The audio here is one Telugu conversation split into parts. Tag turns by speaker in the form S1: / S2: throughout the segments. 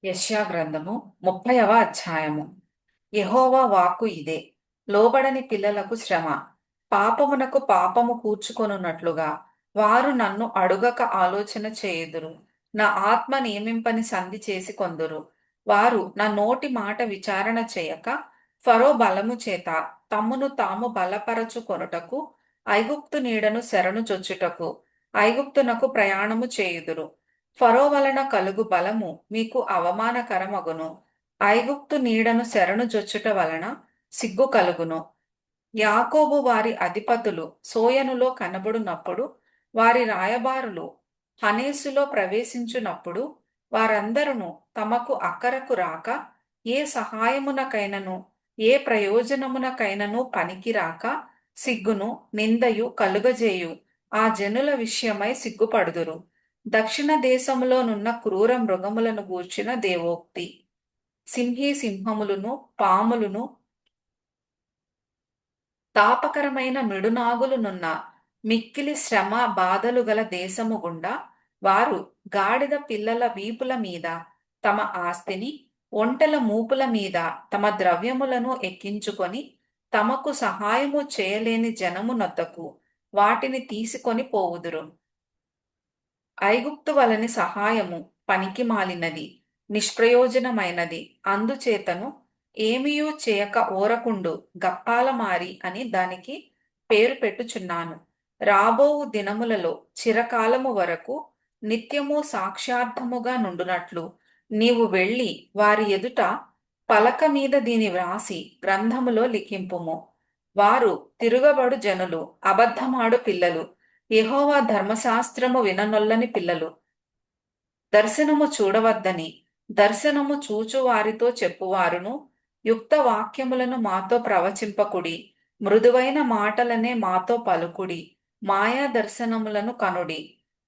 S1: యెషయా గ్రంథము 30వ అధ్యాయము. యెహోవా వాక్కు ఇదే. లోబడని పిల్లలకు శ్రమ. పాపమునకు పాపము కూర్చుకొనున్నట్లుగా వారు నన్ను అడుగక ఆలోచన చేయుదురు. నా ఆత్మ నియమింపని సంధి చేసి కొందురు. వారు నా నోటి మాట విచారణ చేయక ఫరో బలము చేత తమ్మును తాము బలపరచుకొనుటకు ఐగుప్తు నీడను శరణు చొచ్చుటకు ఐగుప్తునకు ప్రయాణము చేయుదురు. ఫరో వలన కలుగు బలము మీకు అవమానకరమగును. ఐగుప్తు నీడను శరణు జొచ్చుట వలన సిగ్గు కలుగును. యాకోబు వారి అధిపతులు సోయనులో కనబడునప్పుడు, వారి రాయబారులు హనేసులో ప్రవేశించునప్పుడు, వారందరును తమకు అక్కరకు రాక, ఏ సహాయమునకైనను ఏ ప్రయోజనమునకైనను పనికిరాక సిగ్గును నిందయు కలుగజేయు ఆ జనుల విషయమై సిగ్గుపడుదురు. దక్షిణ దేశములోనున్న క్రూర మృగములను గూర్చిన దేవోక్తి. సింహీ సింహములను పాములను తాపకరమైన మిడునాగులునున్న మిక్కిలి శ్రమ బాధలు గల దేశము గుండా వారు గాడిద పిల్లల వీపుల మీద తమ ఆస్తిని, ఒంటెల మూపుల మీద తమ ద్రవ్యములను ఎక్కించుకొని తమకు సహాయము చేయలేని జనము నొద్దకు వాటిని తీసుకొని పోవుదురు. ఐగుప్తు వలని సహాయము పనికిమాలినది, నిష్ప్రయోజనమైనది. అందుచేతను ఏమియూ చేయక ఊరకుండు గప్పాలమారి అని దానికి పేరు పెట్టుచున్నాను. రాబోవు దినములలో చిరకాలము వరకు నిత్యము సాక్ష్యార్థముగా నుండునట్లు నీవు వెళ్ళి వారి ఎదుట పలక మీద దీని వ్రాసి గ్రంథములో లిఖింపుము. వారు తిరుగబడు జనులు, అబద్ధమాడు పిల్లలు, యెహోవా ధర్మశాస్త్రము విననొల్లని పిల్లలు. దర్శనము చూడవద్దని దర్శనము చూచు వారితో చెప్పువారును, యుక్త వాక్యములను మాతో ప్రవచింపకుడి, మృదువైన మాటలనే మాతో పలుకుడి, మాయా దర్శనములను కనుడి,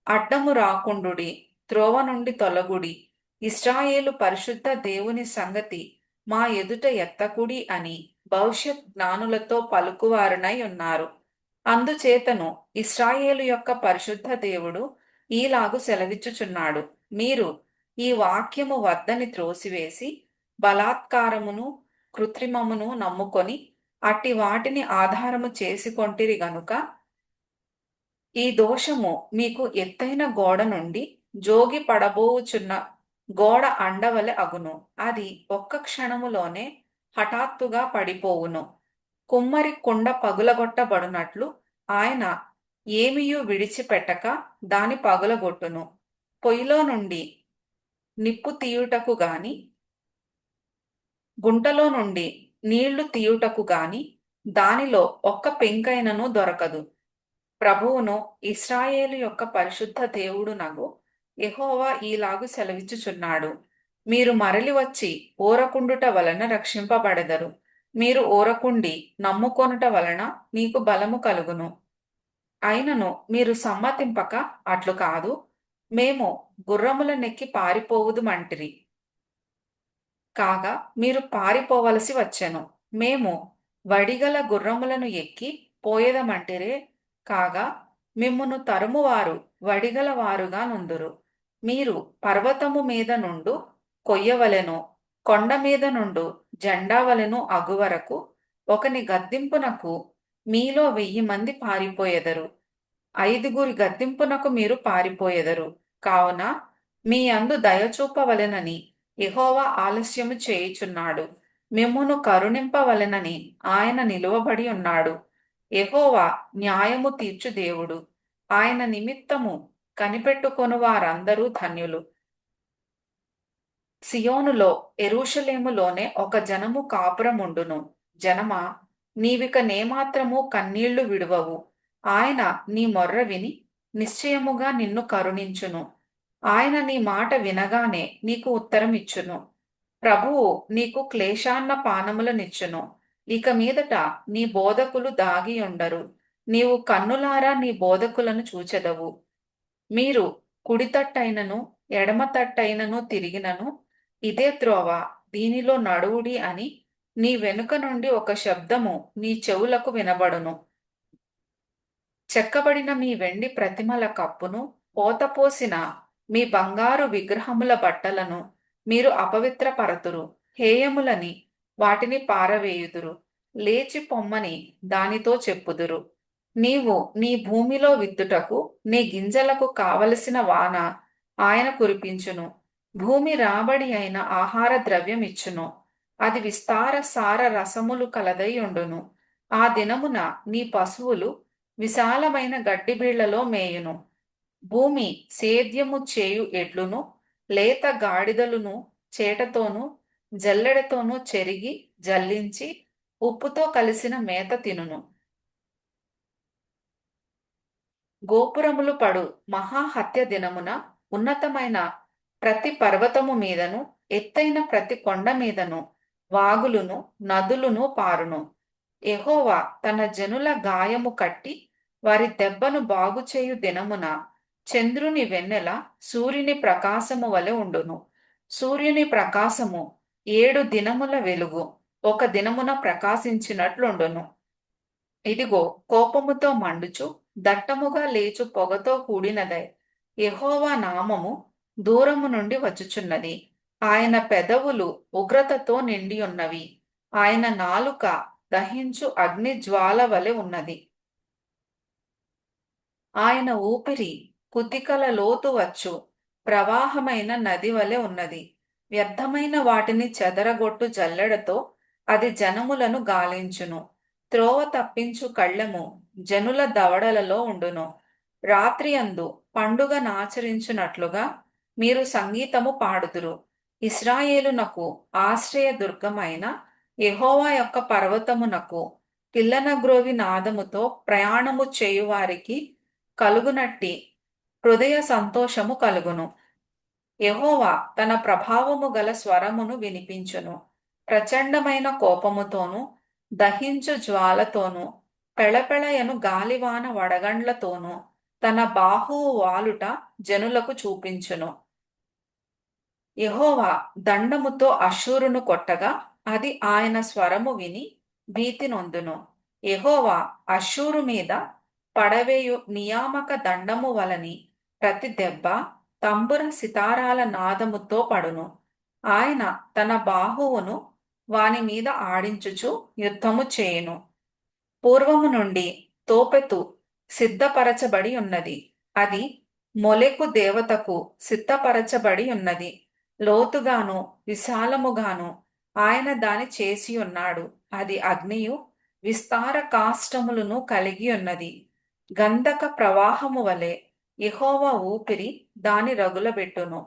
S1: అడ్డము రాకుండుడి, త్రోవ నుండి తొలగుడి, ఇశ్రాయేలు పరిశుద్ధ దేవుని సంగతి మా ఎదుట ఎత్తకుడి అని భవిష్యత్ జ్ఞానులతో పలుకువారునై ఉన్నారు. అందుచేతను ఇశ్రాయేలు యొక్క పరిశుద్ధ దేవుడు ఈలాగు సెలవిచ్చుచున్నాడు. మీరు ఈ వాక్యము వద్దని త్రోసివేసి బలాత్కారమును కృత్రిమమును నమ్ముకొని అట్టి వాటిని ఆధారము చేసుకొంటిరి గనుక ఈ దోషము మీకు ఎత్తైన గోడ నుండి జోగి పడబోవుచున్న గోడ అండవలె అగును. అది ఒక్క క్షణములోనే హఠాత్తుగా పడిపోవును. కుమ్మరి కుండ పగులగొట్టబడునట్లు ఆయన ఏమియూ విడిచిపెట్టక దాని పగులగొట్టును. పొయ్యిలో నుండి నిప్పు తీయుటకు గాని గుంటలో నుండి నీళ్లు తీయుటకు గాని దానిలో ఒక్క పెంకైనను దొరకదు. ప్రభువును ఇశ్రాయేలు యొక్క పరిశుద్ధ దేవుడునగు యెహోవా ఈలాగు సెలవిచ్చుచున్నాడు. మీరు మరలి వచ్చి ఊరకుండుట వలన రక్షింపబడెదరు. మీరు ఊరకుండి నమ్ముకొనుట వలన మీకు బలము కలుగును. అయినను మీరు సమ్మతింపక అట్లు కాదు, మేము గుర్రములనెక్కి పారిపోవుదుమంటిరి. కాగా మీరు పారిపోవలసి వచ్చెను. మేము వడిగల గుర్రములను ఎక్కి పోయేదమంటిరే. కాగా మిమ్మును తరుమువారు వడిగల వారుగా నుందురు. మీరు పర్వతము మీద నుండు కొయ్యవలెను, కొండ మీద నుండు జెండావలెను అగువరకు ఒకని గద్దింపునకు మీలో 1000 మంది పారిపోయెదరు. 5గురి గద్దింపునకు మీరు పారిపోయెదరు. కావున మీ యందు దయచూపవలెనని యెహోవా ఆలస్యము చేయుచున్నాడు. మిమ్మును కరుణింపవలెనని ఆయన నిలువబడి ఉన్నాడు. యెహోవా న్యాయము తీర్చు దేవుడు. ఆయన నిమిత్తము కనిపెట్టుకొను వారందరూ ధన్యులు. సియోనులో యెరూషలేములోనే ఒక జనము కాపురముండును. జనమా, నీవిక నేమాత్రము కన్నీళ్లు విడువవు. ఆయన నీ మొర్ర విని నిశ్చయముగా నిన్ను కరుణించును. ఆయన నీ మాట వినగానే నీకు ఉత్తరమిచ్చును. ప్రభువు నీకు క్లేశాన్న పానములనిచ్చును. ఇక మీదట నీ బోధకులు దాగియుండరు. నీవు కన్నులారా నీ బోధకులను చూచెదవు. మీరు కుడితట్టైనను ఎడమ తట్టైనను తిరిగినను ఇదే త్రోవ, దీనిలో నడువుడి అని నీ వెనుక నుండి ఒక శబ్దము నీ చెవులకు వినబడును. చెక్కబడిన మీ వెండి ప్రతిమల కప్పును, పోతపోసిన మీ బంగారు విగ్రహముల బట్టలను మీరు అపవిత్రపరతురు, హేయములని వాటిని పారవేయుదురు. లేచి పొమ్మని దానితో చెప్పుదురు. నీవు నీ భూమిలో విత్తుటకు నీ గింజలకు కావలసిన వాన ఆయన కురిపించును. భూమి రాబడి అయిన ఆహార ద్రవ్యమిచ్చును. అది విస్తార సార రసములు కలదై ఉండును. ఆ దినమున నీ పశువులు విశాలమైన గడ్డిబీళ్లలో మేయును. భూమి సేద్యము చేయు ఎడ్లును లేత గాడిదలును చేటతోనూ జల్లెడతోనూ చెరిగి జల్లించి ఉప్పుతో కలిసిన మేత తినును. గోపురములు పడు మహాహత్య దినమున ఉన్నతమైన ప్రతి పర్వతము మీదను ఎత్తైన ప్రతి కొండ మీదను వాగులును నదులును పారును. యెహోవా తన జనుల గాయము కట్టి వారి దెబ్బను బాగుచేయు దినమున చంద్రుని వెన్నెల సూర్యుని ప్రకాశము వలె ఉండును. సూర్యుని ప్రకాశము 7 దినముల వెలుగు ఒక దినమున ప్రకాశించినట్లుండును. ఇదిగో కోపముతో మండుచు దట్టముగా లేచు పొగతో కూడినదై యెహోవా నామము దూరము నుండి వచ్చుచున్నది. ఆయన పెదవులు ఉగ్రతతో నిండియున్నవి. ఆయన నాలుక దహించు అగ్ని జ్వాల వలె ఉన్నది. ఆయన ఊపిరి కుతికల లోతు వచ్చు ప్రవాహమైన నది వలె ఉన్నది. వ్యర్థమైన వాటిని చెదరగొట్టు జల్లెడతో అది జనములను గాలించును. త్రోవ తప్పించు కళ్ళెము జనుల దవడలలో ఉండును. రాత్రి అందు పండుగనాచరించునట్లుగా మీరు సంగీతము పాడుదురు. ఇశ్రాయేలునకు ఆశ్రయ దుర్గమైన యెహోవా యొక్క పర్వతమునకు పిల్లనగ్రోవి నాదముతో ప్రయాణము చేయువారికి కలుగునట్టి హృదయ సంతోషము కలుగును. యెహోవా తన ప్రభావము గల స్వరమును వినిపించును. ప్రచండమైన కోపముతోనూ దహించు జ్వాలతోనూ పెళపెళయను గాలివాన వడగండ్లతోనూ తన బాహువు వాలుట జనులకు చూపించును. యెహోవా దండముతో అష్షూరును కొట్టగా అది ఆయన స్వరము విని భీతి నొందును. యెహోవా అష్షూరు మీద పడవేయు నియామక దండము వలని ప్రతి దెబ్బ తంబుర సితారాల నాదముతో పడును. ఆయన తన బాహువును వాని మీద ఆడించుచు యుద్ధము చేయును. పూర్వము నుండి తోపెతు సిద్ధపరచబడి ఉన్నది. అది మొలెకు దేవతకు సిద్ధపరచబడి ఉన్నది. లోతుగాను విశాలముగాను ఆయన దాని చేసి ఉన్నాడు. అది అగ్నియు విస్తార కాష్టములను కలిగి ఉన్నది. గంధక ప్రవాహము వలె యెహోవా ఊపిరి దాని రగులబెట్టును.